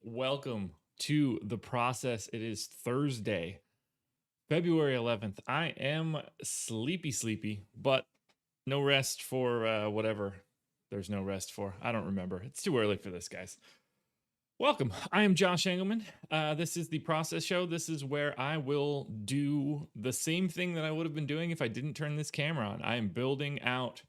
Welcome to the process. It is Thursday, February 11th. I am sleepy, but no rest for whatever there's no rest for. I don't remember. It's too early for this, guys. Welcome. I am Josh Engleman. This is the process show. This is where I will do the same thing that I would have been doing if I didn't turn this camera on. I am building out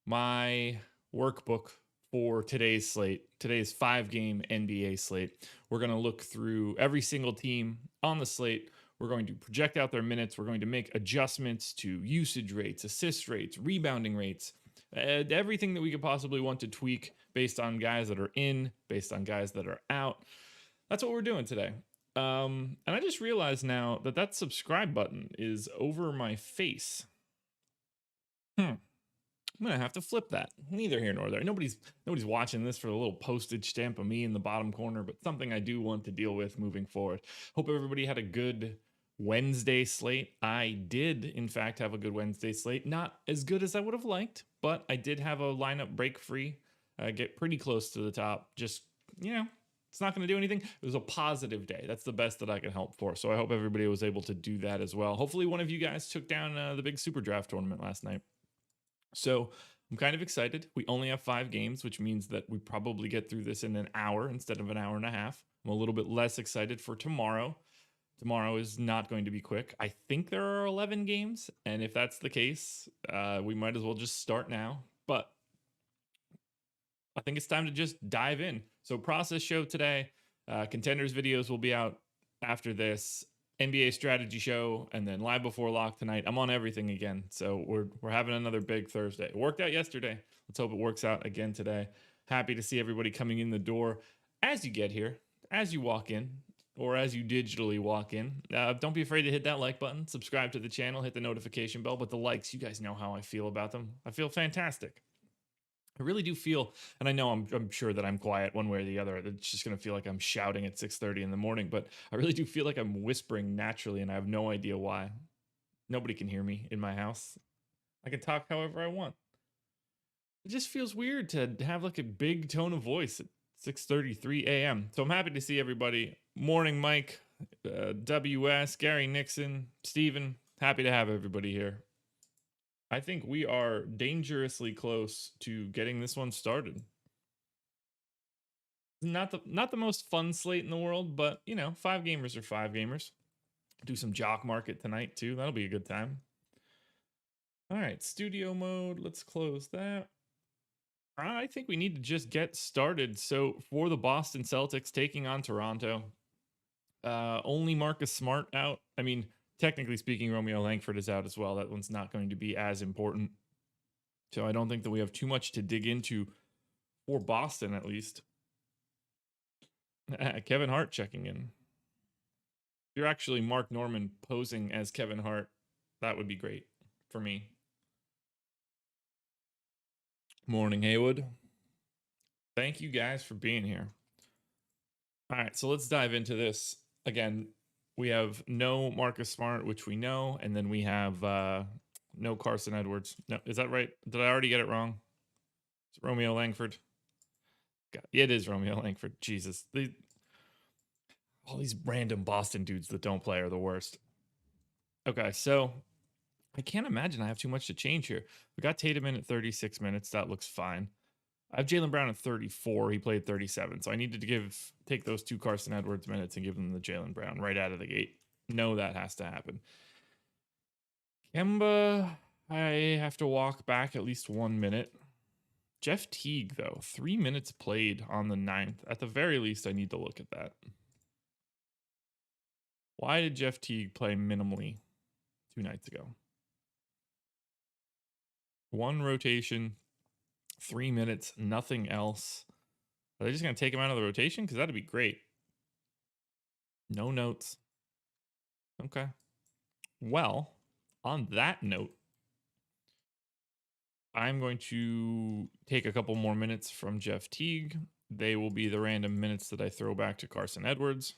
my workbook for today's slate, today's 5-game NBA slate. We're going to look through every single team on the slate. We're going to project out their minutes. We're going to make adjustments to usage rates, assist rates, rebounding rates, everything that we could possibly want to tweak based on guys that are in, based on guys that are out. That's what we're doing today. And I just realized now that that subscribe button is over my face. I'm going to have to flip that. Neither here nor there. Nobody's watching this for a little postage stamp of me in the bottom corner, but something I do want to deal with moving forward. Hope everybody had a good Wednesday slate. I did, in fact, have a good Wednesday slate. Not as good as I would have liked, but I did have a lineup break free. Get pretty close to the top. Just, it's not going to do anything. It was a positive day. That's the best that I can help for. So I hope everybody was able to do that as well. Hopefully one of you guys took down the big super draft tournament last night. So I'm kind of excited. We only have 5 games, which means that we probably get through this in an hour instead of an hour and a half. I'm a little bit less excited for tomorrow. Tomorrow is not going to be quick. I think there are 11 games, and if that's the case, we might as well just start now. But I think it's time to just dive in. So process show today. Contenders videos will be out after this. NBA strategy show, and then live before lock tonight. I'm on everything again, so we're having another big Thursday. It worked out yesterday. Let's hope it works out again today. Happy to see everybody coming in the door. As you get here, as you walk in, or as you digitally walk in, don't be afraid to hit that like button, subscribe to the channel, hit the notification bell. But the likes, you guys know how I feel about them. I feel fantastic. I really do feel, and I know I'm sure that I'm quiet one way or the other. It's just going to feel like I'm shouting at 6:30 in the morning, but I really do feel like I'm whispering naturally, and I have no idea why. Nobody can hear me in my house. I can talk however I want. It just feels weird to have like a big tone of voice at 6:33 a.m. So I'm happy to see everybody. Morning, Mike, WS, Gary Nixon, Steven. Happy to have everybody here. I think we are dangerously close to getting this one started. Not the most fun slate in the world, but 5 gamers are 5 gamers. Do some jock market tonight too. That'll be a good time. All right, studio mode. Let's close that. I think we need to just get started. So for the Boston Celtics taking on Toronto, only Marcus Smart out. I mean, technically speaking, Romeo Langford is out as well. That one's not going to be as important. So I don't think that we have too much to dig into for Boston, at least. Kevin Hart checking in. If you're actually Mark Norman posing as Kevin Hart, that would be great for me. Morning, Haywood. Thank you guys for being here. All right, so let's dive into this. Again, we have no Marcus Smart, which we know, and then we have no Carson Edwards. No, is that right? Did I already get it wrong? It's Romeo Langford. God, it is Romeo Langford. Jesus. All these random Boston dudes that don't play are the worst. Okay, so I can't imagine I have too much to change here. We got Tatum in at 36 minutes. That looks fine. I have Jaylen Brown at 34. He played 37. So I needed to take those 2 Carson Edwards minutes and give them the Jaylen Brown right out of the gate. No, that has to happen. Kemba, I have to walk back at least 1 minute. Jeff Teague, though, 3 minutes played on the 9th. At the very least, I need to look at that. Why did Jeff Teague play minimally 2 nights ago. 1 rotation, 3 minutes, nothing else. Are they just going to take him out of the rotation? Because that'd be great. No notes. Okay. Well, on that note, I'm going to take a couple more minutes from Jeff Teague. They will be the random minutes that I throw back to Carson Edwards.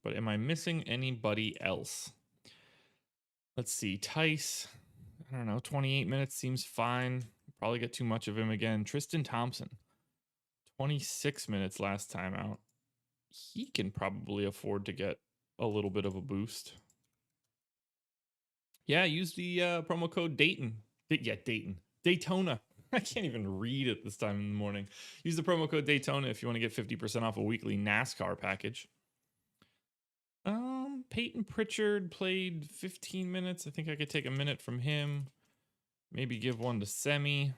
But am I missing anybody else? Let's see. Tice, I don't know, 28 minutes seems fine. Probably get too much of him again. Tristan Thompson, 26 minutes last time out. He can probably afford to get a little bit of a boost. Yeah, use the promo code Dayton. Daytona. I can't even read at this time in the morning. Use the promo code Daytona if you want to get 50% off a weekly NASCAR package. Peyton Pritchard played 15 minutes. I think I could take a minute from him. Maybe give one to Semi.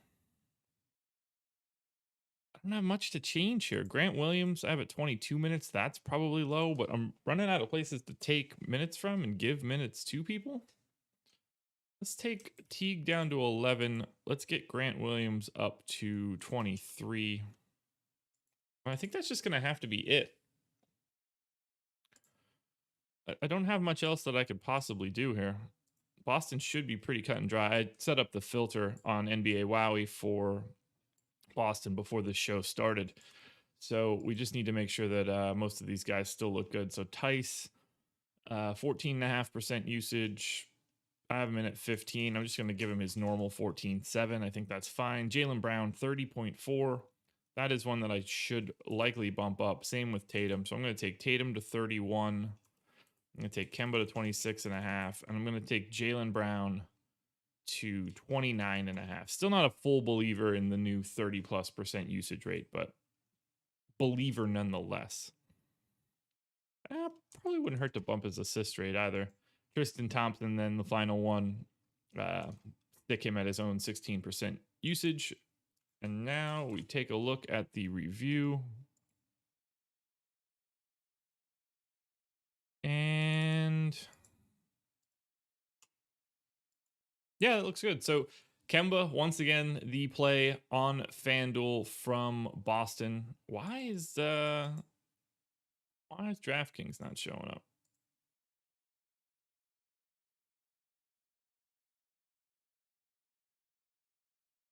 I don't have much to change here. Grant Williams, I have at 22 minutes. That's probably low, but I'm running out of places to take minutes from and give minutes to people. Let's take Teague down to 11. Let's get Grant Williams up to 23. I think that's just going to have to be it. I don't have much else that I could possibly do here. Boston should be pretty cut and dry. I set up the filter on NBA Wowie for Boston before the show started. So we just need to make sure that most of these guys still look good. So Tice, 14.5% usage. I have him in at 15. I'm just going to give him his normal 14.7. I think that's fine. Jaylen Brown, 30.4. That is one that I should likely bump up. Same with Tatum. So I'm going to take Tatum to 31. I'm going to take Kemba to 26.5. And I'm going to take Jaylen Brown to 29.5. Still not a full believer in the new 30+% usage rate, but believer nonetheless. Probably wouldn't hurt to bump his assist rate either. Tristan Thompson, then the final one, stick him at his own 16% usage. And now we take a look at the review. And yeah, it looks good. So Kemba, once again, the play on FanDuel from Boston. Why is DraftKings not showing up?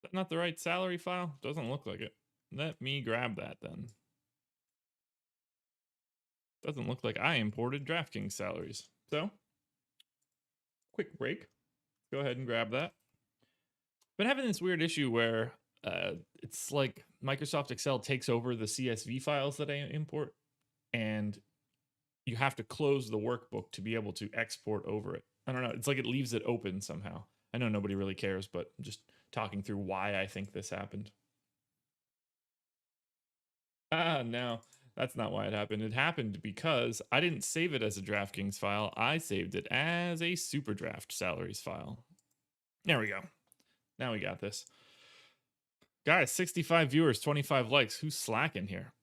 Is that not the right salary file? Doesn't look like it. Let me grab that then. Doesn't look like I imported DraftKings salaries. So, quick break. Go ahead and grab that. Been having this weird issue where it's like Microsoft Excel takes over the CSV files that I import, and you have to close the workbook to be able to export over it. I don't know. It's like it leaves it open somehow. I know nobody really cares, but I'm just talking through why I think this happened. No, that's not why it happened. It happened because I didn't save it as a DraftKings file. I saved it as a SuperDraft salaries file. There we go. Now we got this. Guys, 65 viewers, 25 likes. Who's slacking here?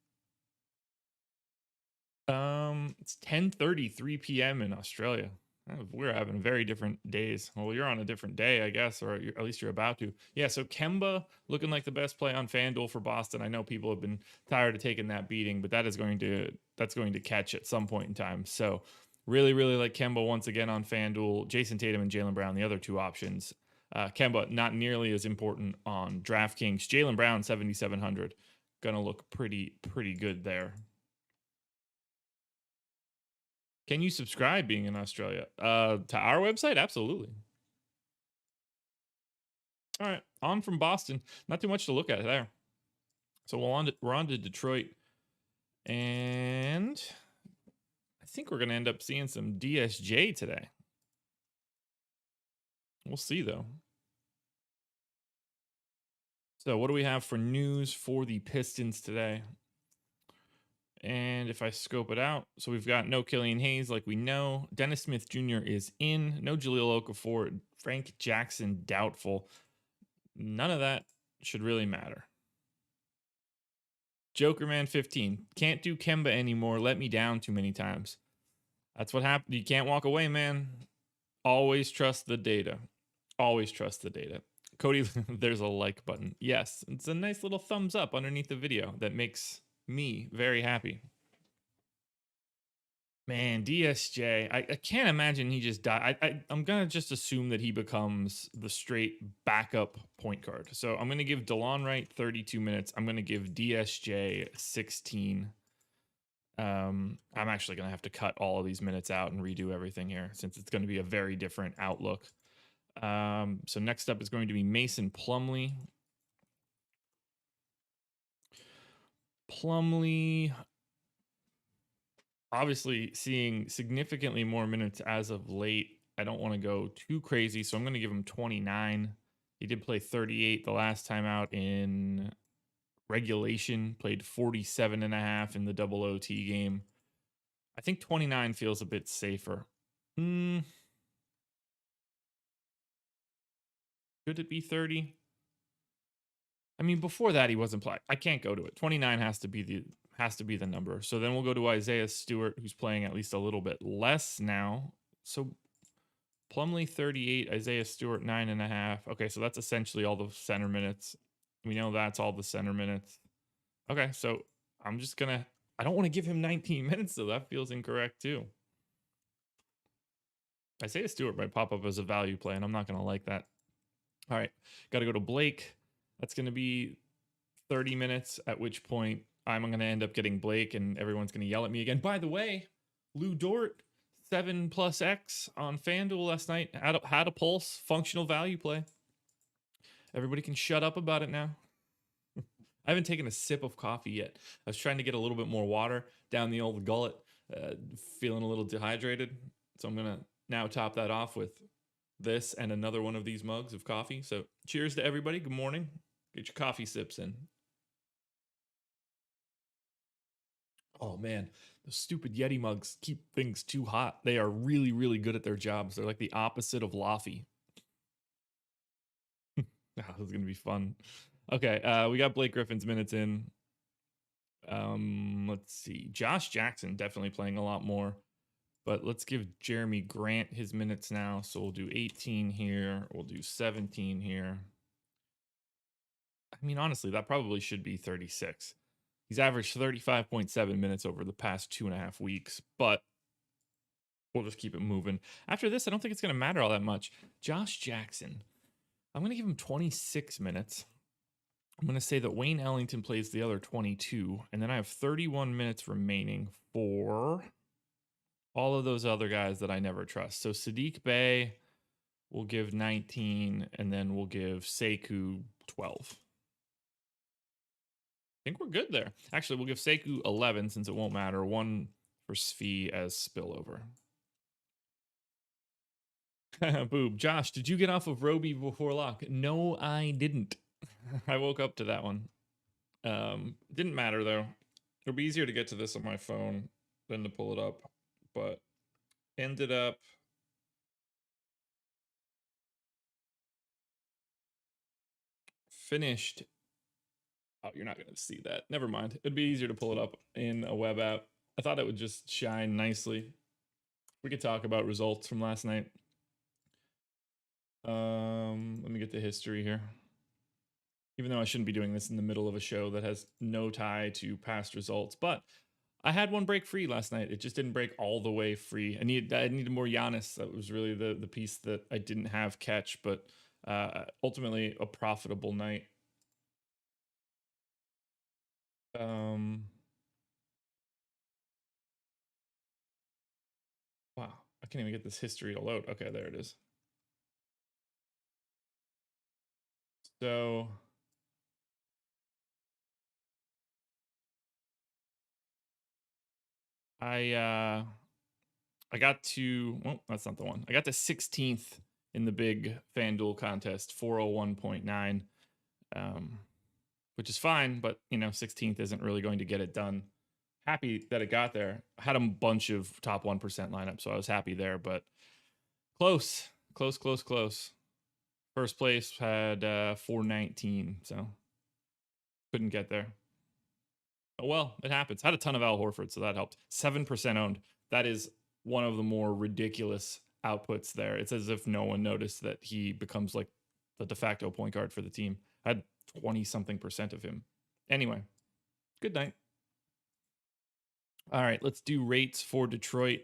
It's 10:33 p.m. in Australia. We're having very different days. Well, you're on a different day, I guess, or at least you're about to. Yeah, so Kemba looking like the best play on FanDuel for Boston. I know people have been tired of taking that beating, but that's going to catch at some point in time. So really, really like Kemba once again on FanDuel. Jason Tatum and Jaylen Brown, the other two options. Kemba, not nearly as important on DraftKings. Jaylen Brown, 7,700. Gonna look pretty good there. Can you subscribe being in Australia? To our website? Absolutely. All right, on from Boston. Not too much to look at there. So we're on to Detroit. And I think we're going to end up seeing some DSJ today. We'll see, though. So what do we have for news for the Pistons today? And if I scope it out, so we've got no Killian Hayes, like we know. Dennis Smith Jr. is in. No Jahlil Okafor. Frank Jackson, doubtful. None of that should really matter. Jokerman 15. Can't do Kemba anymore. Let me down too many times. That's what happened. You can't walk away, man. Always trust the data. Always trust the data. Cody, there's a like button. Yes, it's a nice little thumbs up underneath the video that makes me very happy. Man, DSJ, I can't imagine he just died. I'm going to just assume that he becomes the straight backup point guard. So I'm going to give DeLon Wright 32 minutes. I'm going to give DSJ 16. I'm actually going to have to cut all of these minutes out and redo everything here since it's going to be a very different outlook. So next up is going to be Mason Plumlee. Plumlee, obviously seeing significantly more minutes as of late. I don't want to go too crazy, so I'm going to give him 29. He did play 38 the last time out in regulation, played 47 and a half in the double OT game. I think 29 feels a bit safer. Could it be 30? I mean, before that he wasn't playing. I can't go to it. 29 has to be the number. So then we'll go to Isaiah Stewart, who's playing at least a little bit less now. So Plumlee 38, Isaiah Stewart 9.5. Okay, so that's essentially all the center minutes. We know that's all the center minutes. Okay, so I'm just gonna. I don't want to give him 19 minutes though. That feels incorrect too. Isaiah Stewart might pop up as a value play, and I'm not gonna like that. All right, got to go to Blake. That's gonna be 30 minutes. At which point I'm gonna end up getting Blake, and everyone's gonna yell at me again. By the way, Lou Dort 7+X on FanDuel last night had a pulse, functional value play. Everybody can shut up about it now. I haven't taken a sip of coffee yet. I was trying to get a little bit more water down the old gullet, feeling a little dehydrated. So I'm going to now top that off with this and another one of these mugs of coffee. So cheers to everybody. Good morning. Get your coffee sips in. Oh man, those stupid Yeti mugs keep things too hot. They are really, really good at their jobs. They're like the opposite of Laffy. This is going to be fun. Okay, we got Blake Griffin's minutes in. Let's see. Josh Jackson definitely playing a lot more, but let's give Jeremy Grant his minutes now. So we'll do 18 here. We'll do 17 here. I mean, honestly, that probably should be 36. He's averaged 35.7 minutes over the past 2.5 weeks, but we'll just keep it moving. After this, I don't think it's going to matter all that much. Josh Jackson, I'm going to give him 26 minutes. I'm going to say that Wayne Ellington plays the other 22, and then I have 31 minutes remaining for all of those other guys that I never trust. So Sadiq Bey will give 19, and then we'll give Sekou 12. I think we're good there. Actually, we'll give Sekou 11 since it won't matter. 1 for Svi as spillover. Boob. Josh, did you get off of Roby before lock? No, I didn't. I woke up to that one. Didn't matter though. It'll be easier to get to this on my phone than to pull it up, but ended up finished. Oh, you're not going to see that. Never mind. It'd be easier to pull it up in a web app. I thought it would just shine nicely. We could talk about results from last night. Let me get the history here. Even though I shouldn't be doing this in the middle of a show that has no tie to past results, but I had one break free last night. It just didn't break all the way free. I needed more Giannis. That was really the piece that I didn't have catch, but ultimately a profitable night. Wow, I can't even get this history to load. Okay, there it is. So I got to, well, that's not the one. I got to 16th in the big FanDuel contest, 401.9, which is fine, but 16th isn't really going to get it done. Happy that it got there. I had a bunch of top 1% lineups, so I was happy there, but close. First place had 419, so couldn't get there. Oh well, it happens. Had a ton of Al Horford, so that helped. 7% owned. That is one of the more ridiculous outputs there. It's as if no one noticed that he becomes like the de facto point guard for the team. I had 20 something percent of him. Anyway, good night. All right, let's do rates for Detroit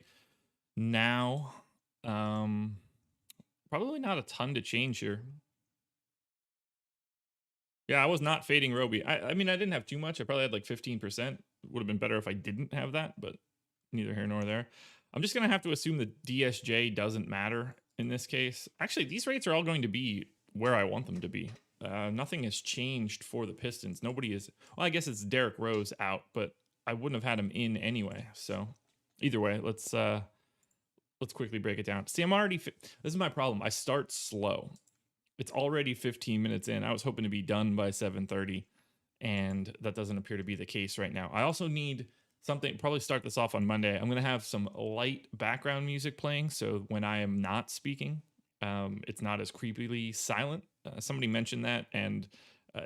now. Probably not a ton to change here. Yeah, I was not fading Roby. I mean, I didn't have too much. I probably had like 15%. Would have been better if I didn't have that, but neither here nor there. I'm just going to have to assume that DSJ doesn't matter in this case. Actually, these rates are all going to be where I want them to be. Nothing has changed for the Pistons. Nobody is... Well, I guess it's Derrick Rose out, but I wouldn't have had him in anyway. So either way, let's quickly break it down. See, I'm already... This is my problem. I start slow. It's already 15 minutes in. I was hoping to be done by 7:30, and that doesn't appear to be the case right now. I also need something, probably start this off on Monday. I'm going to have some light background music playing, so when I am not speaking, it's not as creepily silent. Somebody mentioned that, and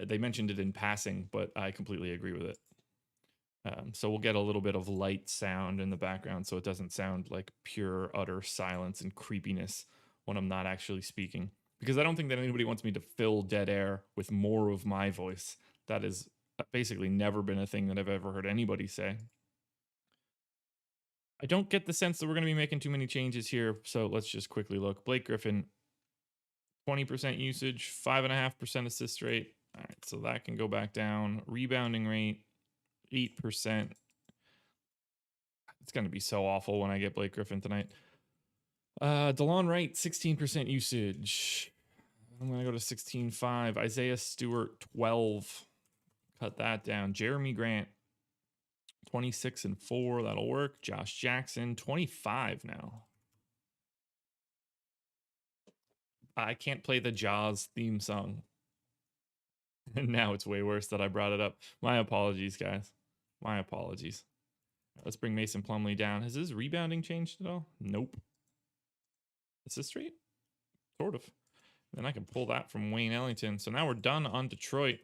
they mentioned it in passing, but I completely agree with it. So we'll get a little bit of light sound in the background, so it doesn't sound like pure, utter silence and creepiness when I'm not actually speaking. Because I don't think that anybody wants me to fill dead air with more of my voice. That has basically never been a thing that I've ever heard anybody say. I don't get the sense that we're going to be making too many changes here, so let's just quickly look. Blake Griffin, 20% usage, 5.5% assist rate. All right, so that can go back down. Rebounding rate, 8%. It's going to be so awful when I get Blake Griffin tonight. DeLon Wright, 16% usage. I'm going to go to 16.5. Isaiah Stewart, 12. Cut that down. Jeremy Grant, 26.4. That'll work. Josh Jackson, 25 now. I can't play the Jaws theme song. And now it's way worse that I brought it up. My apologies, guys. My apologies. Let's bring Mason Plumlee down. Has his rebounding changed at all? Nope. Assist rate? Sort of. Then I can pull that from Wayne Ellington. So now we're done on Detroit.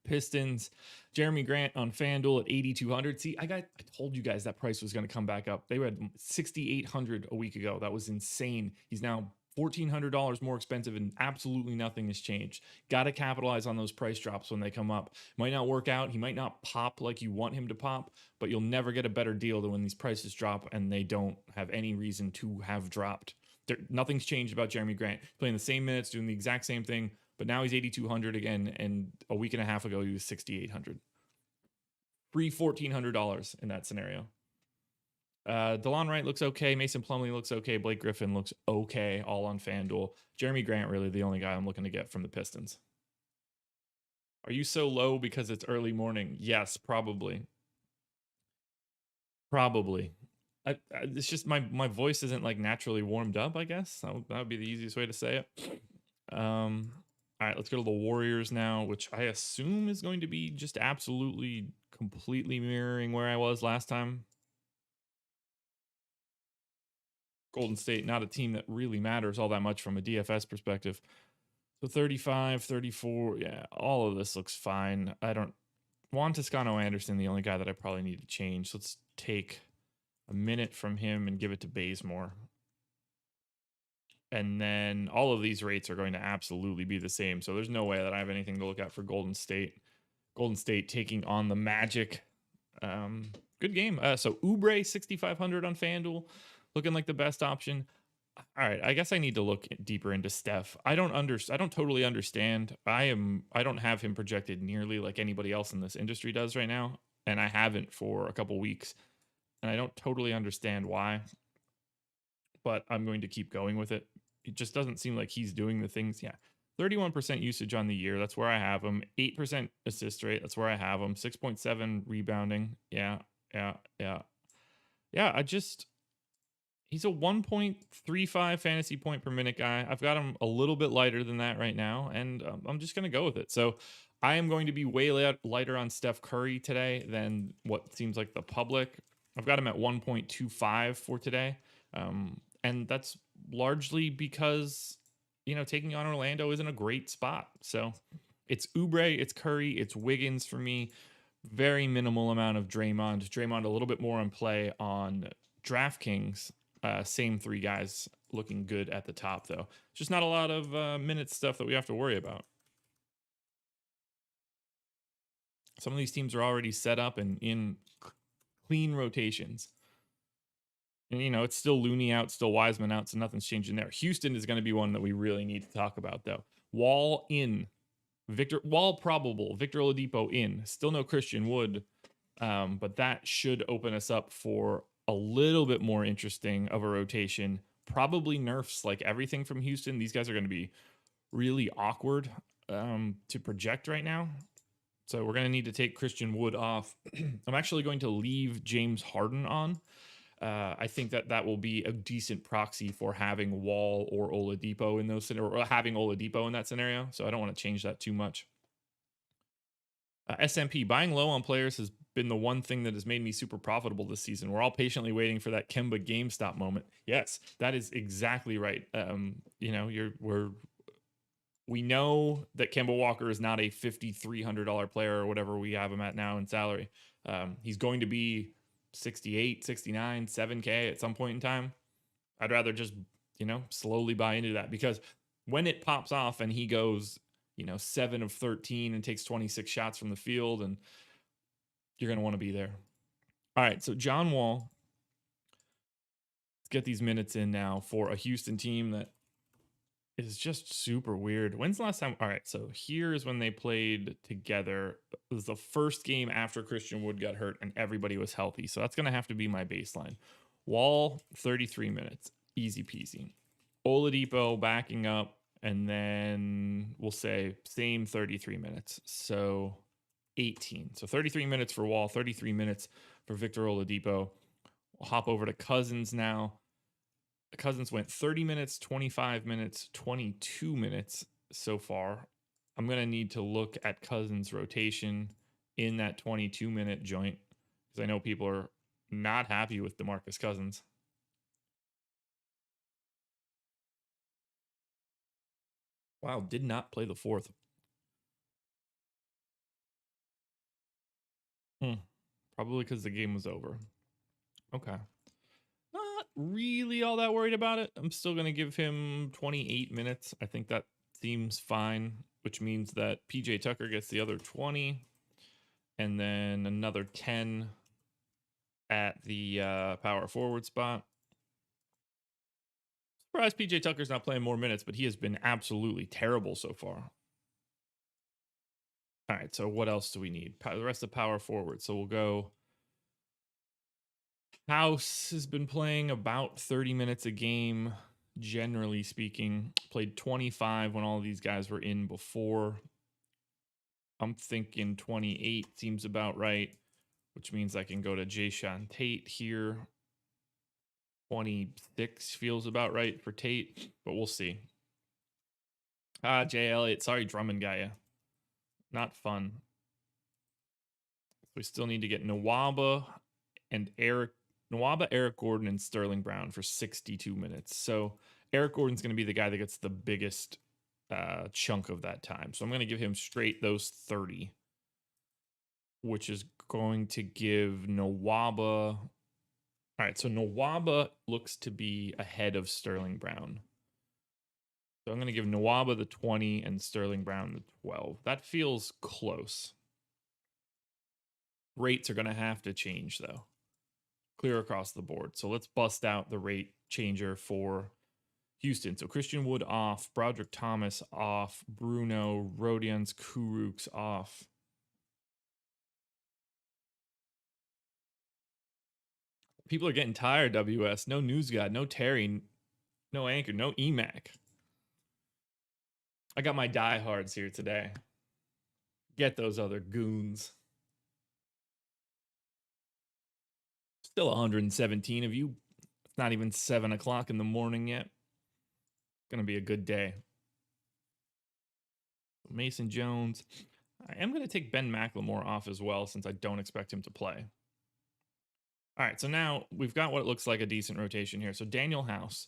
Pistons, Jeremy Grant on FanDuel at 8,200. See, I told you guys that price was going to come back up. They had 6,800 a week ago. That was insane. He's now $1,400 more expensive, and absolutely nothing has changed. Got to capitalize on those price drops when they come up. Might not work out. He might not pop like you want him to pop, but you'll never get a better deal than when these prices drop and they don't have any reason to have dropped. Nothing's changed about Jeremy Grant. Playing the same minutes, doing the exact same thing, but now he's 8,200 again, and a week and a half ago he was 6,800. Free $1,400 in that scenario. DeLon Wright looks okay. Mason Plumlee looks okay. Blake Griffin looks okay, all on FanDuel. Jeremy Grant really the only guy I'm looking to get from the Pistons. Are you so low because it's early morning? Yes, probably. Probably. It's just my voice isn't like naturally warmed up, I guess. That would be the easiest way to say it. All right, let's go to the Warriors now, which I assume is going to be just absolutely, completely mirroring where I was last time. Golden State, not a team that really matters all that much from a DFS perspective. So 35, 34, yeah, all of this looks fine. Juan Toscano-Anderson, the only guy that I probably need to change. So let's take a minute from him and give it to Bazemore. And then all of these rates are going to absolutely be the same. So there's no way that I have anything to look at for Golden State. Golden State taking on the Magic. Good game. So Oubre 6,500 on FanDuel, looking like the best option. All right, I guess I need to look deeper into Steph. I don't totally understand. I don't have him projected nearly like anybody else in this industry does right now, and I haven't for a couple weeks. And I don't totally understand why, but I'm going to keep going with it. It just doesn't seem like he's doing the things. Yeah. 31% usage on the year. That's where I have him. 8% assist rate. That's where I have him. 6.7 rebounding. Yeah. He's a 1.35 fantasy point per minute guy. I've got him a little bit lighter than that right now, and I'm just going to go with it. So I am going to be way lighter on Steph Curry today than what seems like the public. I've got him at 1.25 for today. And that's largely because, taking on Orlando isn't a great spot. So it's Oubre, it's Curry, it's Wiggins for me. Very minimal amount of Draymond. Draymond a little bit more on play on DraftKings, same three guys looking good at the top, though. Just not a lot of minute stuff that we have to worry about. Some of these teams are already set up and in clean rotations. And, you know, it's still Looney out, still Wiseman out, so nothing's changing there. Houston is going to be one that we really need to talk about, though. Wall in. Wall probable. Victor Oladipo in. Still no Christian Wood, but that should open us up for a little bit more interesting of a rotation. Probably nerfs like everything from Houston. These guys are going to be really awkward to project right now. So we're going to need to take Christian Wood off. I'm actually going to leave James Harden on. I think that will be a decent proxy for having Wall or Oladipo in those scenarios, or having Oladipo in that scenario. So I don't want to change that too much. SMP, buying low on players has been the one thing that has made me super profitable this season. We're all patiently waiting for that Kemba GameStop moment. Yes, that is exactly right. You know, we know that Kemba Walker is not a $5,300 player or whatever we have him at now in salary. He's going to be 68, 69, 7K at some point in time. I'd rather just, you know, slowly buy into that, because when it pops off and he goes, you know, 7 of 13 and takes 26 shots from the field, and you're going to want to be there. All right, so John Wall. Let's get these minutes in now for a Houston team that is just super weird. When's the last time? All right, so here's when they played together. It was the first game after Christian Wood got hurt and everybody was healthy. So that's going to have to be my baseline. Wall, 33 minutes. Easy peasy. Oladipo backing up, and then we'll say same 33 minutes. So 18. So 33 minutes for Wall, 33 minutes for Victor Oladipo. We'll hop over to Cousins now. Cousins went 30 minutes, 25 minutes, 22 minutes so far. I'm going to need to look at Cousins' rotation in that 22-minute joint, because I know people are not happy with DeMarcus Cousins. Wow, did not play the fourth. Probably because the game was over. Okay. Not really all that worried about it. I'm still going to give him 28 minutes. I think that seems fine, which means that PJ Tucker gets the other 20 and then another 10 at the power forward spot. Surprised PJ Tucker's not playing more minutes, but he has been absolutely terrible so far. All right, so what else do we need? The rest of power forward. So we'll go. House has been playing about 30 minutes a game, generally speaking. Played 25 when all of these guys were in before. I'm thinking 28 seems about right, which means I can go to Jayshawn Tate here. 26 feels about right for Tate, but we'll see. Jay Elliott, sorry, Drummond got ya. Not fun. We still need to get Nwaba, Eric Gordon, and Sterling Brown for 62 minutes. So Eric Gordon's going to be the guy that gets the biggest chunk of that time. So I'm going to give him straight those 30, which is going to give Nwaba. All right, so Nwaba looks to be ahead of Sterling Brown. So I'm going to give Nwaba the 20 and Sterling Brown the 12. That feels close. Rates are going to have to change, though. Clear across the board. So let's bust out the rate changer for Houston. So Christian Wood off, Broderick Thomas off, Bruno, Rodions, Kurucs off. People are getting tired, WS. No news guy, no Terry, no anchor, no EMAC. I got my diehards here today. Get those other goons. Still 117 of you. It's not even 7 o'clock in the morning yet. It's going to be a good day. Mason Jones. I am going to take Ben McLemore off as well, since I don't expect him to play. All right, so now we've got what looks like a decent rotation here. So Daniel House,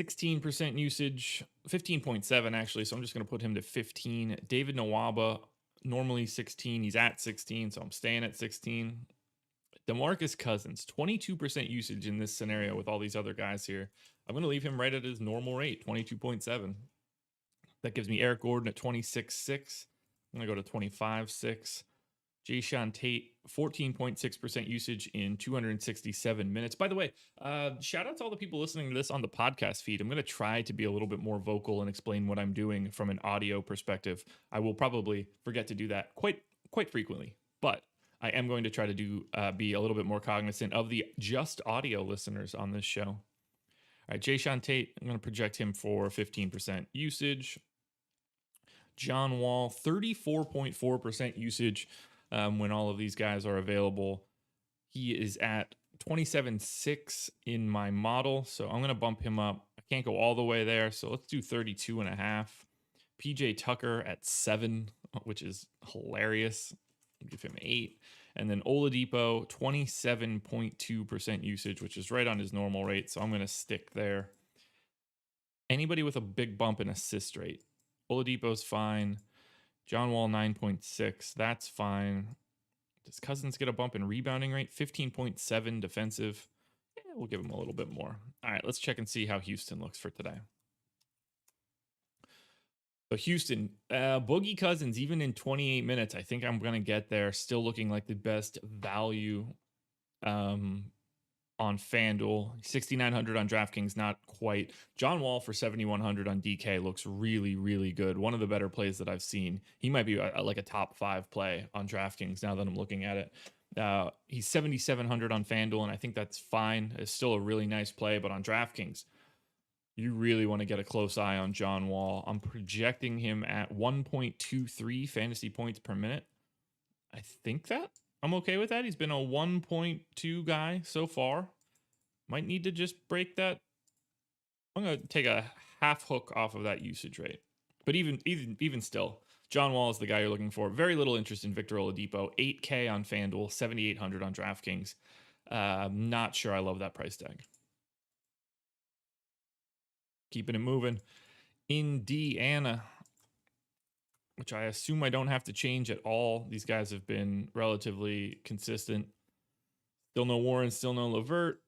16% usage, 15.7 actually, so I'm just going to put him to 15. David Nwaba, normally 16. He's at 16, so I'm staying at 16. DeMarcus Cousins, 22% usage in this scenario with all these other guys here. I'm going to leave him right at his normal rate, 22.7. That gives me Eric Gordon at 26.6. I'm going to go to 25.6. Jayshawn Tate, 14.6% usage in 267 minutes. By the way, shout out to all the people listening to this on the podcast feed. I'm going to try to be a little bit more vocal and explain what I'm doing from an audio perspective. I will probably forget to do that quite frequently, but I am going to try to be a little bit more cognizant of the just audio listeners on this show. All right, Jayshawn Tate, I'm going to project him for 15% usage. John Wall, 34.4% usage when all of these guys are available. He is at 27.6 in my model, so I'm going to bump him up. I can't go all the way there, so let's do 32.5. PJ Tucker at 7, which is hilarious. I'll give him 8. And then Oladipo, 27.2% usage, which is right on his normal rate, so I'm going to stick there. Anybody with a big bump in assist rate. Oladipo's fine. John Wall, 9.6. That's fine. Does Cousins get a bump in rebounding rate? 15.7 defensive. Yeah, we'll give him a little bit more. All right, let's check and see how Houston looks for today. So Houston, Boogie Cousins, even in 28 minutes, I think I'm going to get there. Still looking like the best value on FanDuel. 6,900 on DraftKings, not quite. John Wall for 7,100 on DK looks really, really good. One of the better plays that I've seen. He might be like a top 5 play on DraftKings now that I'm looking at it. He's 7,700 on FanDuel, and I think that's fine. It's still a really nice play, but on DraftKings, you really want to get a close eye on John Wall. I'm projecting him at 1.23 fantasy points per minute. I think that I'm okay with that. He's been a 1.2 guy so far. Might need to just break that. I'm going to take a half hook off of that usage rate. But even still, John Wall is the guy you're looking for. Very little interest in Victor Oladipo. 8K on FanDuel, 7,800 on DraftKings. Not sure I love that price tag. Keeping it moving. Indiana, which I assume I don't have to change at all. These guys have been relatively consistent. Still no Warren, still no LeVert.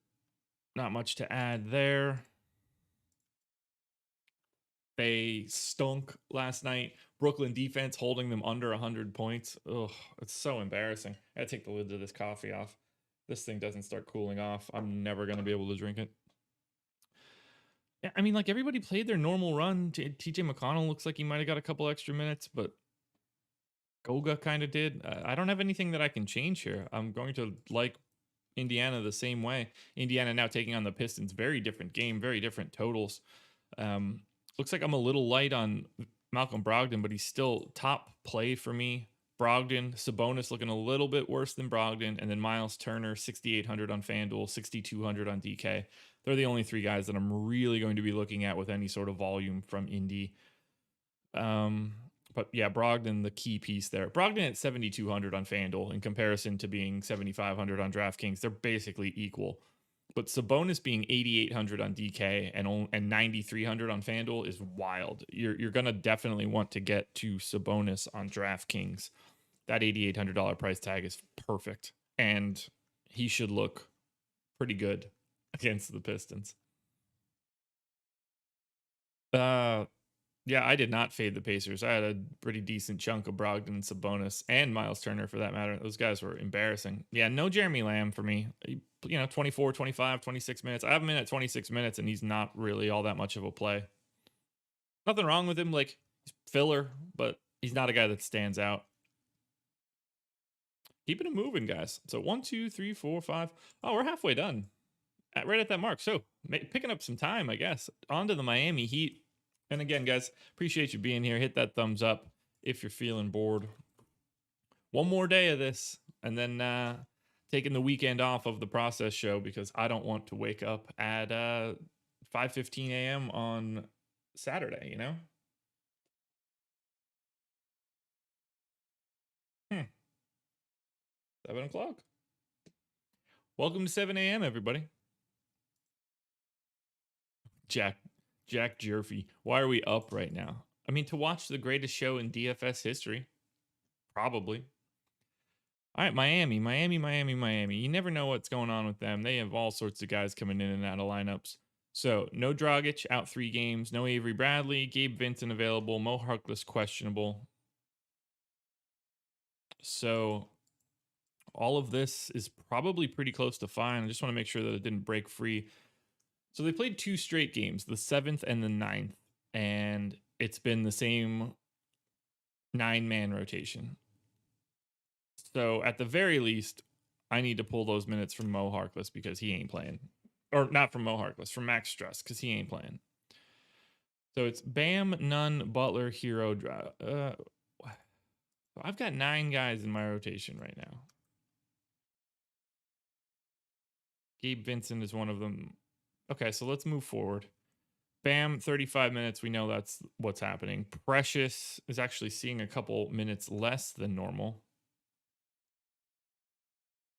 Not much to add there. They stunk last night. Brooklyn defense holding them under 100 points. Ugh, it's so embarrassing. I gotta take the lid to this coffee off. This thing doesn't start cooling off, I'm never going to be able to drink it. Yeah, I mean, like, everybody played their normal run. TJ McConnell looks like he might have got a couple extra minutes, but Goga kind of did. I don't have anything that I can change here. I'm going to like Indiana the same way. Indiana now taking on the Pistons. Very different game, very different totals. Looks like I'm a little light on Malcolm Brogdon, but he's still top play for me. Brogdon, Sabonis looking a little bit worse than Brogdon, and then Miles Turner, 6,800 on FanDuel, 6,200 on DK. They're the only 3 guys that I'm really going to be looking at with any sort of volume from Indy. But yeah, Brogdon, the key piece there. Brogdon at 7,200 on FanDuel in comparison to being 7,500 on DraftKings. They're basically equal. But Sabonis being 8,800 on DK and 9,300 on FanDuel is wild. You're going to definitely want to get to Sabonis on DraftKings. That $8,800 price tag is perfect. And he should look pretty good against the Pistons. Yeah, I did not fade the Pacers. I had a pretty decent chunk of Brogdon, Sabonis, and Miles Turner for that matter. Those guys were embarrassing. Yeah, no Jeremy Lamb for me. 24, 25, 26 minutes. I have him in at 26 minutes, and he's not really all that much of a play. Nothing wrong with him. Like, he's filler, but he's not a guy that stands out. Keeping it moving, guys. So 1, 2, 3, 4, 5. Oh, we're halfway done. Right at that mark. So picking up some time, I guess. On to the Miami Heat. And again, guys, appreciate you being here. Hit that thumbs up if you're feeling bored. One more day of this, and then taking the weekend off of the process show because I don't want to wake up at 5:15 a.m. on Saturday, you know? 7 o'clock. Welcome to 7 a.m., everybody. Jack Jerfy. Why are we up right now? I mean, to watch the greatest show in DFS history. Probably. All right, Miami. You never know what's going on with them. They have all sorts of guys coming in and out of lineups. So no Dragic, out 3 games. No Avery Bradley. Gabe Vincent available. Mo Harkless questionable. So all of this is probably pretty close to fine. I just want to make sure that it didn't break free. So they played 2 straight games, the 7th and the 9th, and it's been the same 9-man rotation. So at the very least, I need to pull those minutes from Mo Harkless because he ain't playing. Or not from Mo Harkless, from Max Struss because he ain't playing. So it's Bam, Nunn, Butler, Hero. I've got 9 guys in my rotation right now. Gabe Vincent is one of them. Okay, so let's move forward. Bam, 35 minutes. We know that's what's happening. Precious is actually seeing a couple minutes less than normal.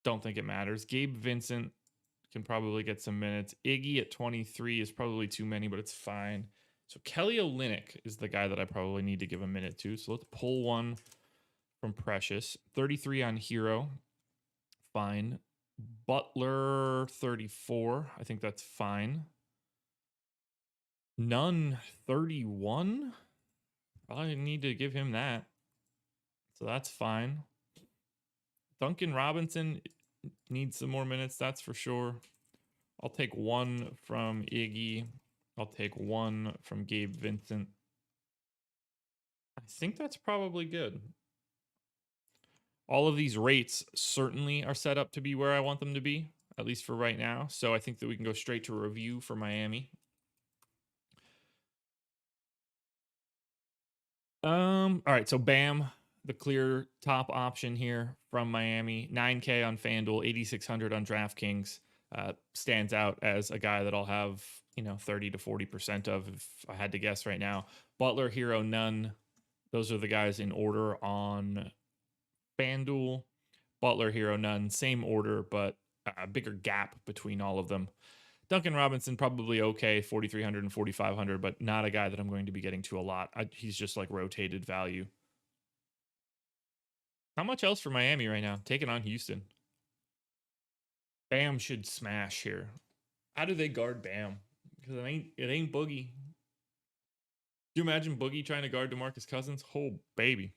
Don't think it matters. Gabe Vincent can probably get some minutes. Iggy at 23 is probably too many, but it's fine. So Kelly Olynyk is the guy that I probably need to give a minute to. So let's pull one from Precious. 33 on Hero. Fine. Butler, 34. I think that's fine. Nunn, 31. Probably need to give him that. So that's fine. Duncan Robinson needs some more minutes, that's for sure. I'll take 1 from Iggy. I'll take 1 from Gabe Vincent. I think that's probably good. All of these rates certainly are set up to be where I want them to be, at least for right now. So I think that we can go straight to a review for Miami. All right, so Bam, the clear top option here from Miami. 9K on FanDuel, 8,600 on DraftKings. Stands out as a guy that I'll have, 30 to 40% of if I had to guess right now. Butler, Hero, Nunn. Those are the guys in order on FanDuel. Butler, Hero, Nunn, same order, but a bigger gap between all of them. Duncan Robinson, probably okay, 4,300 and 4,500, but not a guy that I'm going to be getting to a lot. He's just like rotated value. How much else for Miami right now? Taking on Houston. Bam should smash here. How do they guard Bam? Because it ain't Boogie. Do you imagine Boogie trying to guard DeMarcus Cousins? Oh, baby.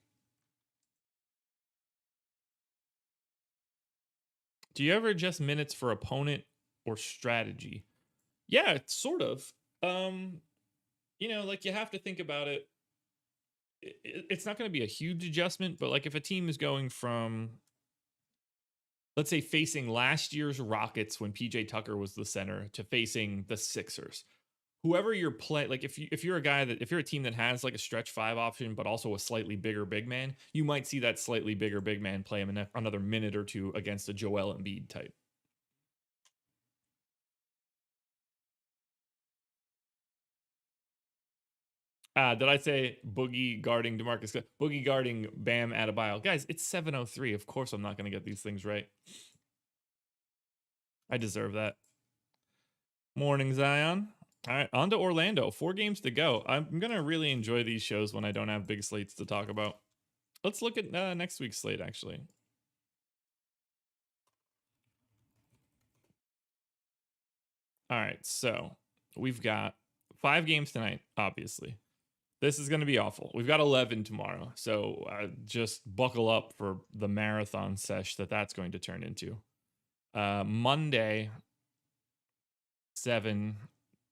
Do you ever adjust minutes for opponent or strategy? Yeah, sort of. Like you have to think about it. It's not going to be a huge adjustment, but like if a team is going from, let's say, facing last year's Rockets when PJ Tucker was the center to facing the Sixers, whoever you're playing, like if you're a team that has like a stretch 5 option but also a slightly bigger big man, you might see that slightly bigger big man play him in another minute or two against a Joel Embiid type. Did I say Boogie guarding DeMarcus? Boogie guarding Bam Adebayo. Guys, it's 7:03. Of course I'm not going to get these things right. I deserve that. Morning, Zion. All right, on to Orlando. 4 games to go. I'm going to really enjoy these shows when I don't have big slates to talk about. Let's look at next week's slate, actually. All right, so we've got 5 games tonight, obviously. This is going to be awful. We've got 11 tomorrow, so just buckle up for the marathon sesh that's going to turn into. Monday, 7.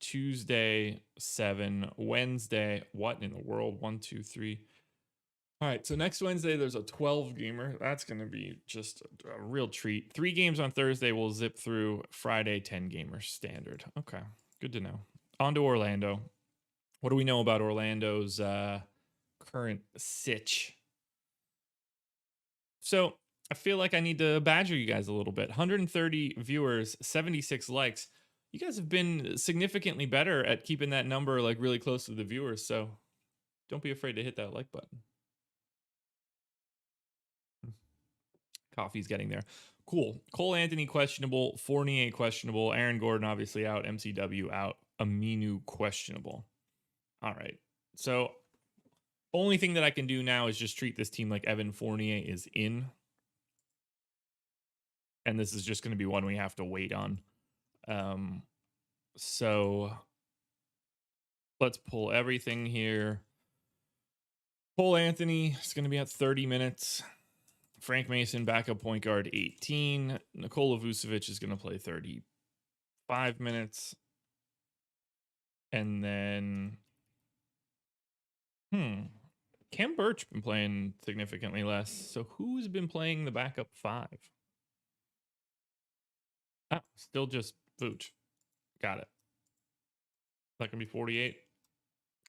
Tuesday, 7. Wednesday, what in the world? 1, 2, 3. All right, so next Wednesday, there's a 12 gamer. That's going to be just a real treat. 3 games on Thursday. We'll zip through. Friday, 10 gamers standard. Okay, good to know. On to Orlando. What do we know about Orlando's current sitch? So I feel like I need to badger you guys a little bit. 130 viewers, 76 likes. You guys have been significantly better at keeping that number like really close to the viewers. So don't be afraid to hit that like button. Coffee's getting there. Cool. Cole Anthony questionable. Fournier questionable. Aaron Gordon obviously out. MCW out. Aminu questionable. All right. So only thing that I can do now is just treat this team like Evan Fournier is in. And this is just going to be one we have to wait on. So let's pull everything here. Cole Anthony is going to be at 30 minutes. Frank Mason, backup point guard, 18. Nikola Vucevic is going to play 35 minutes. And then, Cam Birch been playing significantly less. So who's been playing the backup 5? Oh, still just Vooch. Got it. That can be 48.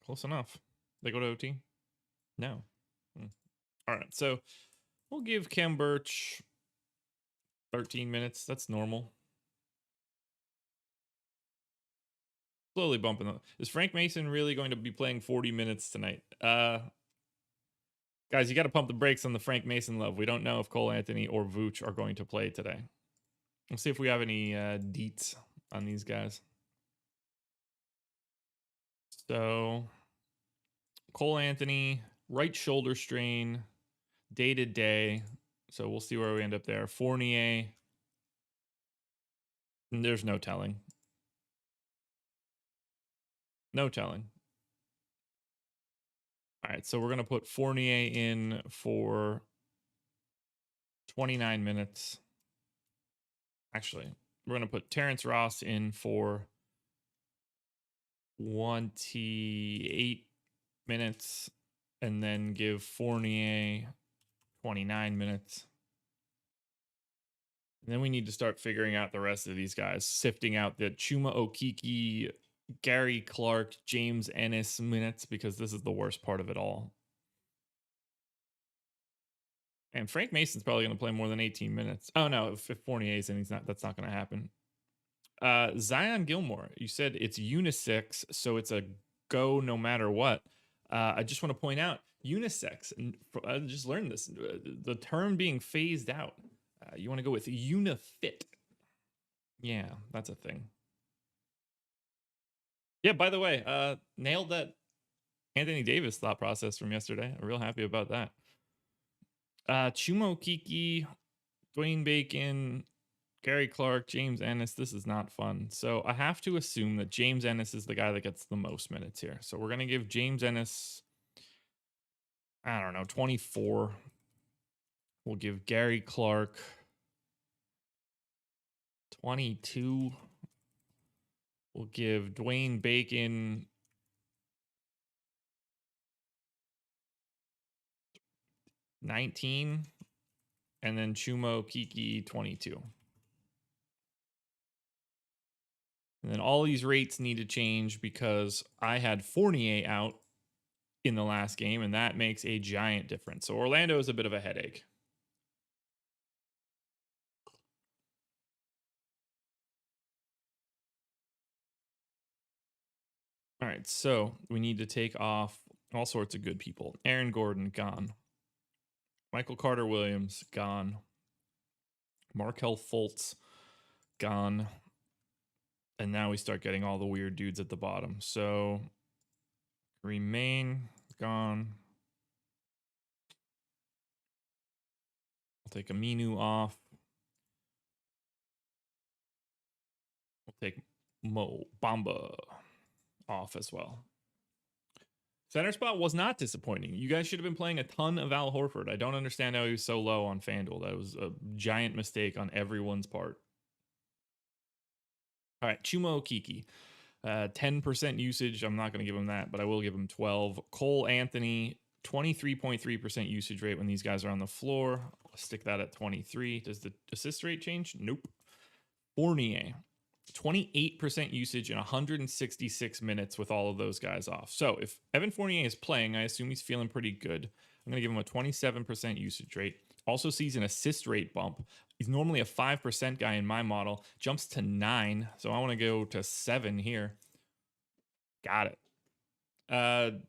Close enough. They go to OT? No. All right. So we'll give Cam Birch 13 minutes. That's normal. Slowly bumping up. Is Frank Mason really going to be playing 40 minutes tonight? Guys, you got to pump the brakes on the Frank Mason love. We don't know if Cole Anthony or Vooch are going to play today. Let's see if we have any deets on these guys. So Cole Anthony, right shoulder strain, day to day. So we'll see where we end up there. Fournier. There's no telling. No telling. All right, so we're going to put Fournier in for 29 minutes. Actually, we're going to put Terrence Ross in for 28 minutes and then give Fournier 29 minutes. And then we need to start figuring out the rest of these guys, sifting out the Chuma Okeke, Gary Clark, James Ennis minutes, because this is the worst part of it all. And Frank Mason's probably going to play more than 18 minutes. Oh no, if Fournier's in, that's not going to happen. Zion Gilmore, you said it's unisex, so it's a go no matter what. I just want to point out unisex. I just learned this. The term being phased out. You want to go with unifit. Yeah, that's a thing. Yeah, by the way, nailed that Anthony Davis thought process from yesterday. I'm real happy about that. Chuma Okeke, Dwayne Bacon, Gary Clark, James Ennis. This is not fun. So I have to assume that James Ennis is the guy that gets the most minutes here. So we're going to give James Ennis, I don't know, 24. We'll give Gary Clark 22. We'll give Dwayne Bacon 19. And then Chuma Okeke 22. And then all these rates need to change because I had Fournier out in the last game, and that makes a giant difference. So Orlando is a bit of a headache. All right, so we need to take off all sorts of good people. Aaron Gordon, gone. Michael Carter-Williams, gone. Markelle Fultz, gone. And now we start getting all the weird dudes at the bottom. So Remain, gone. I'll take Aminu off. We'll take Mo Bamba off as well. Center spot was not disappointing. You guys should have been playing a ton of Al Horford. I don't understand how he was so low on FanDuel. That was a giant mistake on everyone's part. All right, Chuma Okeke. 10% usage. I'm not going to give him that, but I will give him 12. Cole Anthony, 23.3% usage rate when these guys are on the floor. I'll stick that at 23. Does the assist rate change? Nope. Fournier, 28% usage in 166 minutes with all of those guys off. So if Evan Fournier is playing, I assume he's feeling pretty good. I'm going to give him a 27% usage rate. Also sees an assist rate bump. He's normally a 5% guy in my model. Jumps to 9. So I want to go to 7 here. Got it.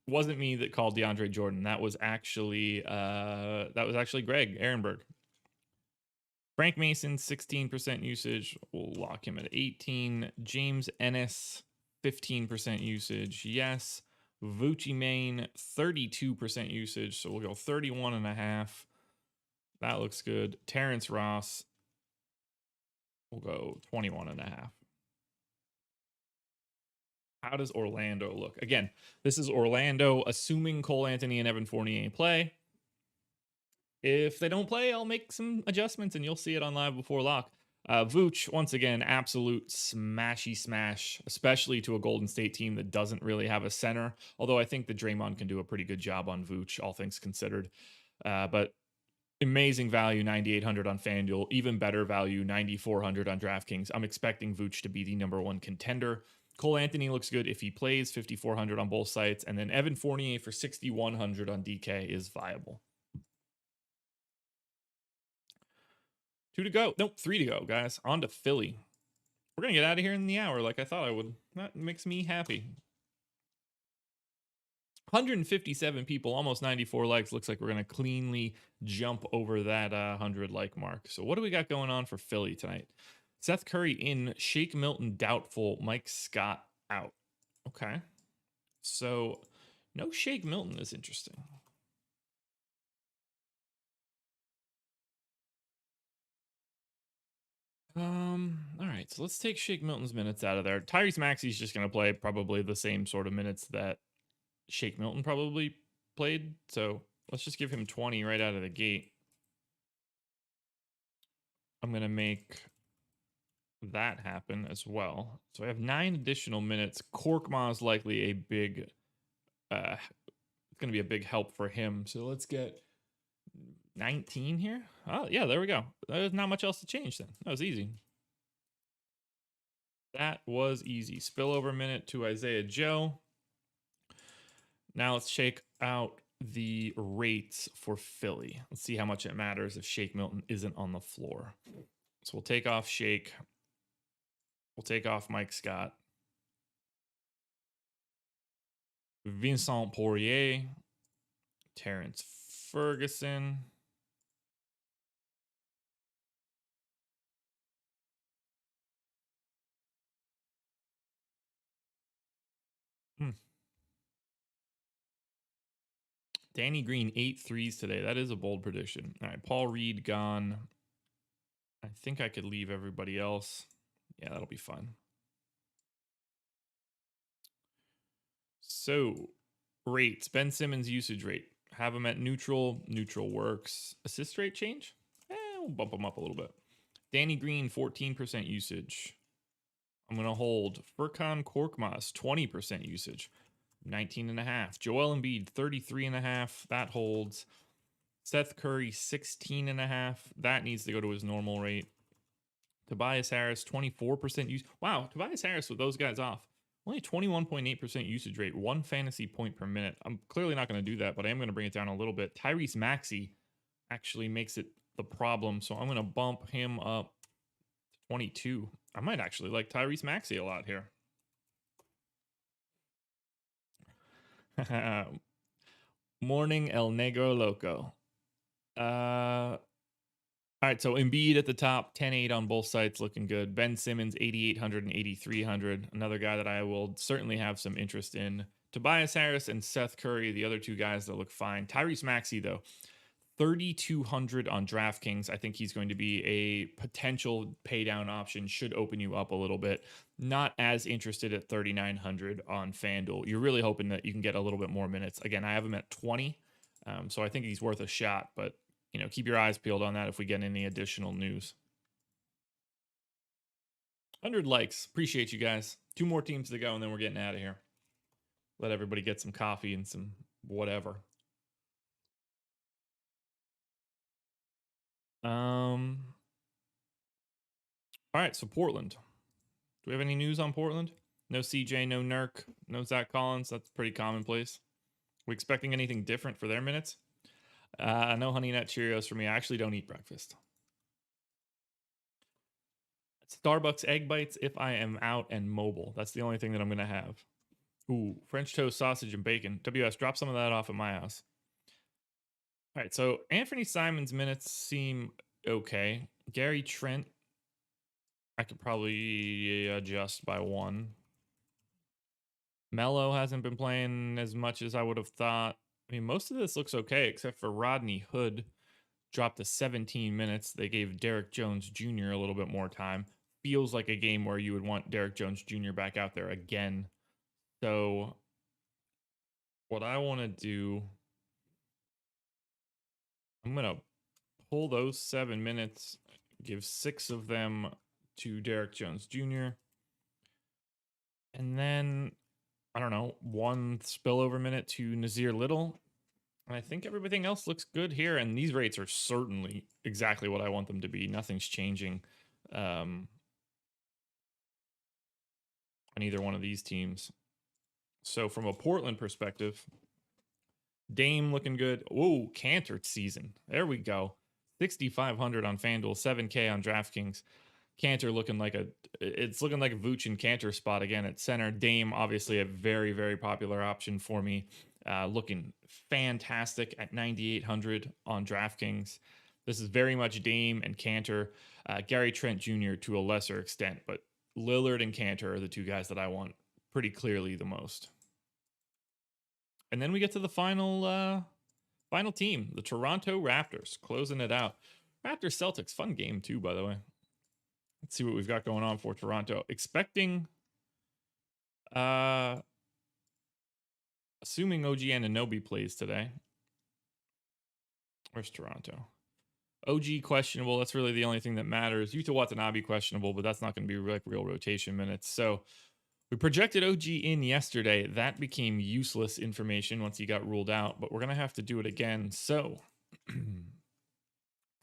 Wasn't me that called DeAndre Jordan. That was actually Greg Ehrenberg. Frank Mason, 16% usage. We'll lock him at 18. James Ennis, 15% usage. Yes. Vucci Main, 32% usage. So we'll go 31.5. That looks good. Terrence Ross, We'll go 21.5. How does Orlando look? Again, this is Orlando, assuming Cole Anthony and Evan Fournier play. If they don't play, I'll make some adjustments and you'll see it on Live Before Lock. Vooch, once again, absolute smashy smash, especially to a Golden State team that doesn't really have a center. Although I think that Draymond can do a pretty good job on Vooch, all things considered. But amazing value, 9,800 on FanDuel. Even better value, 9,400 on DraftKings. I'm expecting Vooch to be the #1 contender. Cole Anthony looks good if he plays, 5,400 on both sites. And then Evan Fournier for 6,100 on DK is viable. 2 to go. Nope, 3 to go, guys. On to Philly. We're going to get out of here in the hour like I thought I would. That makes me happy. 157 people, almost 94 likes. Looks like we're going to cleanly jump over that 100 like mark. So what do we got going on for Philly tonight? Seth Curry in, Shake Milton doubtful, Mike Scott out. Okay. So no Shake Milton is interesting. All right, so let's take Shake Milton's minutes out of there. Tyrese Maxey's just going to play probably the same sort of minutes that Shake Milton probably played. So let's just give him 20 right out of the gate. I'm going to make that happen as well. So I have 9 additional minutes. Korkmaz is likely a big, it's going to be a big help for him. So let's get 19 here. Oh, yeah, there we go. There's not much else to change then. That was easy. That was easy. Spillover minute to Isaiah Joe. Now let's shake out the rates for Philly. Let's see how much it matters if Shake Milton isn't on the floor. So we'll take off Shake. We'll take off Mike Scott. Vincent Poirier. Terrence Ferguson. Danny Green, 8 threes today. That is a bold prediction. All right, Paul Reed gone. I think I could leave everybody else. Yeah, that'll be fun. So, rates. Ben Simmons usage rate. Have him at neutral. Neutral works. Assist rate change? We'll bump him up a little bit. Danny Green, 14% usage. I'm going to hold Furkan Korkmaz, 20% usage. 19.5. Joel Embiid, 33.5. That holds. Seth Curry, 16.5. That needs to go to his normal rate. Tobias Harris, 24% use. Wow, Tobias Harris with those guys off. Only 21.8% usage rate, 1 fantasy point per minute. I'm clearly not going to do that, but I am going to bring it down a little bit. Tyrese Maxey actually makes it the problem, so I'm going to bump him up to 22. I might actually like Tyrese Maxey a lot here. Morning El Negro Loco. All right, so Embiid at the top, 10-8 on both sites, looking good. Ben Simmons, 8,800 and 8,300. Another guy that I will certainly have some interest in. Tobias Harris and Seth Curry, the other 2 guys that look fine. Tyrese Maxey, though, 3,200 on DraftKings. I think he's going to be a potential pay down option, should open you up a little bit. Not as interested at 3,900 on FanDuel. You're really hoping that you can get a little bit more minutes. Again, I have him at 20, so I think he's worth a shot, but keep your eyes peeled on that if we get any additional news. 100 likes. Appreciate you guys. 2 more teams to go, and then we're getting out of here. Let everybody get some coffee and some whatever. All right, so Portland. Do we have any news on Portland? No CJ, no Nurk, no Zach Collins. That's pretty commonplace. We expecting anything different for their minutes? No Honey Nut Cheerios for me. I actually don't eat breakfast. Starbucks egg bites if I am out and mobile. That's the only thing that I'm going to have. Ooh, French toast, sausage, and bacon. WS, drop some of that off at my house. All right, so Anthony Simon's minutes seem okay. Gary Trent, I could probably adjust by 1. Melo hasn't been playing as much as I would have thought. I mean, most of this looks okay, except for Rodney Hood dropped to 17 minutes. They gave Derek Jones Jr. a little bit more time. feels like a game where you would want Derek Jones Jr. back out there again. So what I want to do, I'm going to pull those 7 minutes, give 6 of them to Derek Jones Jr. And then, I don't know, 1 spillover minute to Nasir Little. And I think everything else looks good here. And these rates are certainly exactly what I want them to be. Nothing's changing on either one of these teams. So from a Portland perspective, Dame looking good. Oh, Cantor season. There we go. 6,500 on FanDuel, 7K on DraftKings. Cantor looking like it's looking like a Vooch and Cantor spot again at center. Dame, obviously a very, very popular option for me. Looking fantastic at 9,800 on DraftKings. This is very much Dame and Cantor. Gary Trent Jr. to a lesser extent, but Lillard and Cantor are the 2 guys that I want pretty clearly the most. And then we get to the final team, the Toronto Raptors, closing it out. Raptors Celtics, fun game too, by the way. Let's see what we've got going on for Toronto. Expecting, assuming OG Anunoby plays today. Where's Toronto? OG questionable. That's really the only thing that matters. Yuta Watanabe questionable, but that's not going to be like real rotation minutes. So we projected OG in yesterday. That became useless information once he got ruled out, but we're going to have to do it again. So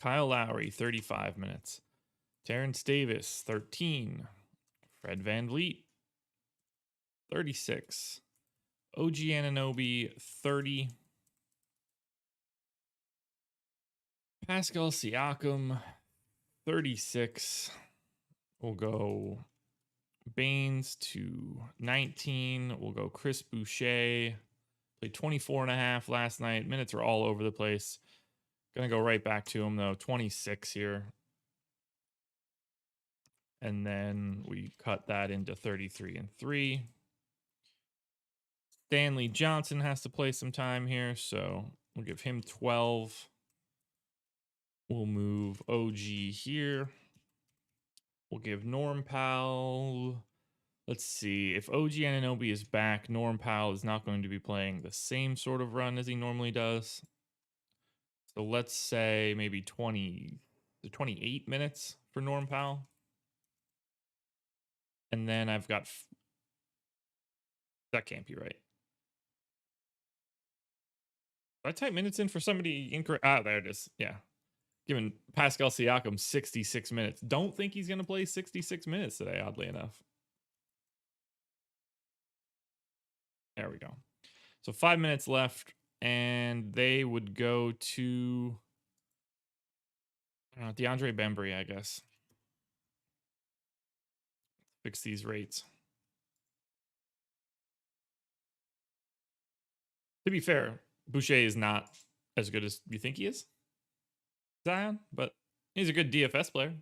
Kyle Lowry, 35 minutes. Terrence Davis, 13. Fred VanVleet, 36. OG Anunoby, 30. Pascal Siakam, 36. We'll go Baines to 19. We'll go Chris Boucher. Played 24.5 last night. Minutes are all over the place. Gonna go right back to him though. 26 here. And then we cut that into 33 and 3. Stanley Johnson has to play some time here, so we'll give him 12. We'll move OG here. We'll give Norm Powell. Let's see. If OG Anunoby is back, Norm Powell is not going to be playing the same sort of run as he normally does. So let's say maybe 20 to 28 minutes for Norm Powell. And then I've got... That can't be right. Did I type minutes in for somebody incorrect? Ah, there it is. Yeah. Giving Pascal Siakam 66 minutes. Don't think he's going to play 66 minutes today, oddly enough. There we go. So 5 minutes left, and they would go to DeAndre Bembry, I guess. Fix these rates. To be fair, Boucher is not as good as you think he is, Zion, but he's a good DFS player.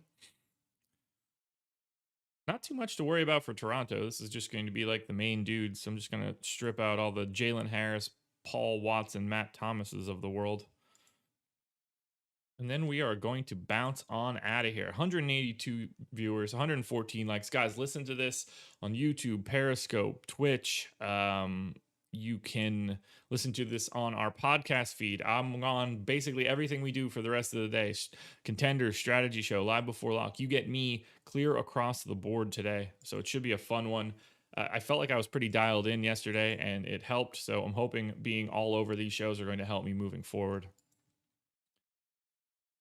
Not too much to worry about for Toronto. This is just going to be like the main dudes. So I'm just going to strip out all the Jalen Harris, Paul Watson, Matt Thomases of the world. And then we are going to bounce on out of here. 182 viewers, 114 likes. Guys, listen to this on YouTube, Periscope, Twitch. You can listen to this on our podcast feed. I'm on basically everything we do for the rest of the day. Contenders, Strategy Show, Live Before Lock. You get me clear across the board today. So it should be a fun one. I felt like I was pretty dialed in yesterday, and it helped. So I'm hoping being all over these shows are going to help me moving forward.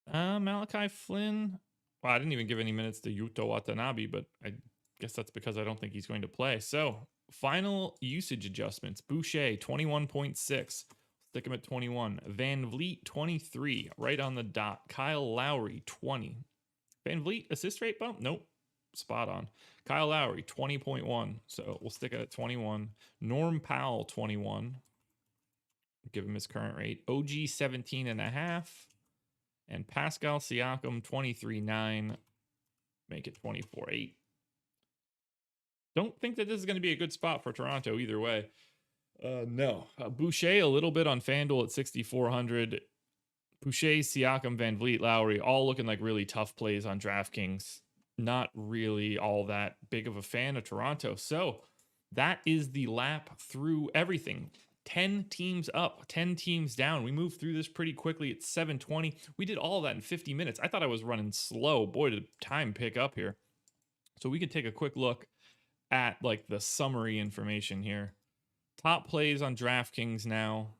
Malachi Flynn. Well, I didn't even give any minutes to Yuta Watanabe, but I guess that's because I don't think he's going to play. So final usage adjustments. Boucher, 21.6. Stick him at 21. VanVleet, 23. Right on the dot. Kyle Lowry, 20. VanVleet, assist rate bump? Nope. Spot on. Kyle Lowry, 20.1. So we'll stick it at 21. Norm Powell, 21. Give him his current rate. OG, 17.5. And Pascal Siakam, 23.9. Make it 24.8. Don't think that this is going to be a good spot for Toronto either way. No. Boucher, a little bit on FanDuel at 6,400. Boucher, Siakam, VanVleet, Lowry, all looking like really tough plays on DraftKings. not really all that big of a fan of Toronto. So that is the lap through everything. 10 teams up, 10 teams down. We moved through this pretty quickly at 7:20. We did all that in 50 minutes. I thought I was running slow. Boy, did time pick up here. So we could take a quick look at like the summary information here. Top plays on DraftKings now.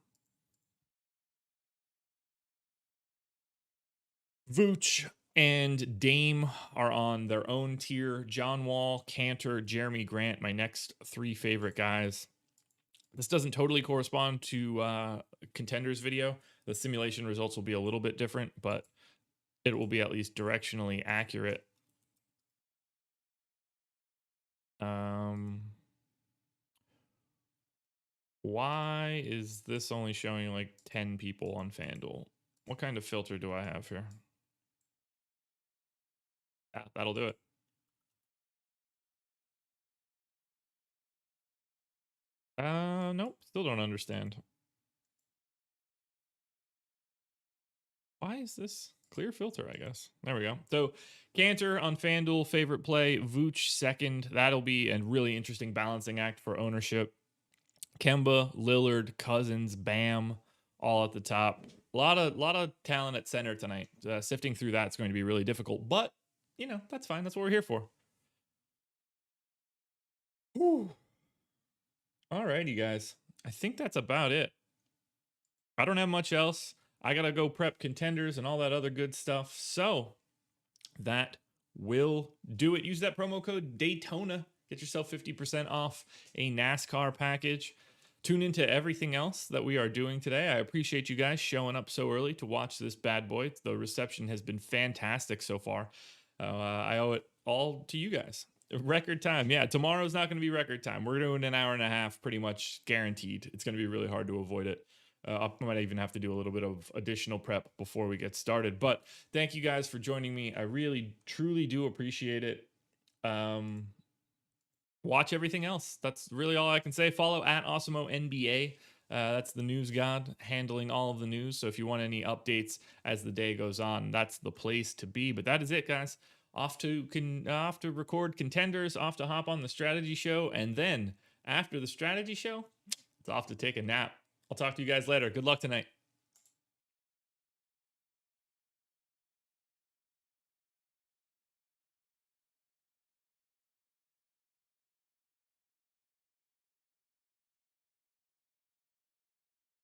Vooch and Dame are on their own tier. John Wall, Cantor, Jeremy Grant, my next 3 favorite guys. This doesn't totally correspond to Contenders video. The simulation results will be a little bit different, but it will be at least directionally accurate. Why is this only showing like 10 people on FanDuel? What kind of filter do I have here? Ah, that'll do it. Nope, still don't understand. Why is this clear filter, I guess? There we go. So Cantor on FanDuel, favorite play. Vooch second. That'll be a really interesting balancing act for ownership. Kemba, Lillard, Cousins, Bam, all at the top. A lot of talent at center tonight. Sifting through that's going to be really difficult, but you know, that's fine. That's what we're here for. Whew. Alrighty, guys. I think that's about it. I don't have much else. I gotta go prep contenders and all that other good stuff. So that will do it. Use that promo code Daytona. Get yourself 50% off a NASCAR package. Tune into everything else that we are doing today. I appreciate you guys showing up so early to watch this bad boy. The reception has been fantastic so far. I owe it all to you guys. Record time. Yeah, tomorrow's not going to be record time. We're doing an hour and a half pretty much guaranteed. It's going to be really hard to avoid it. I might even have to do a little bit of additional prep before we get started. But thank you guys for joining me. I really, truly do appreciate it. Watch everything else. That's really all I can say. Follow at Awesemo NBA. That's the news god handling all of the news. So if you want any updates as the day goes on, that's the place to be. But that is it, guys. Off to record contenders, off to hop on the strategy show, and then after the strategy show, it's off to take a nap. I'll talk to you guys later. Good luck tonight.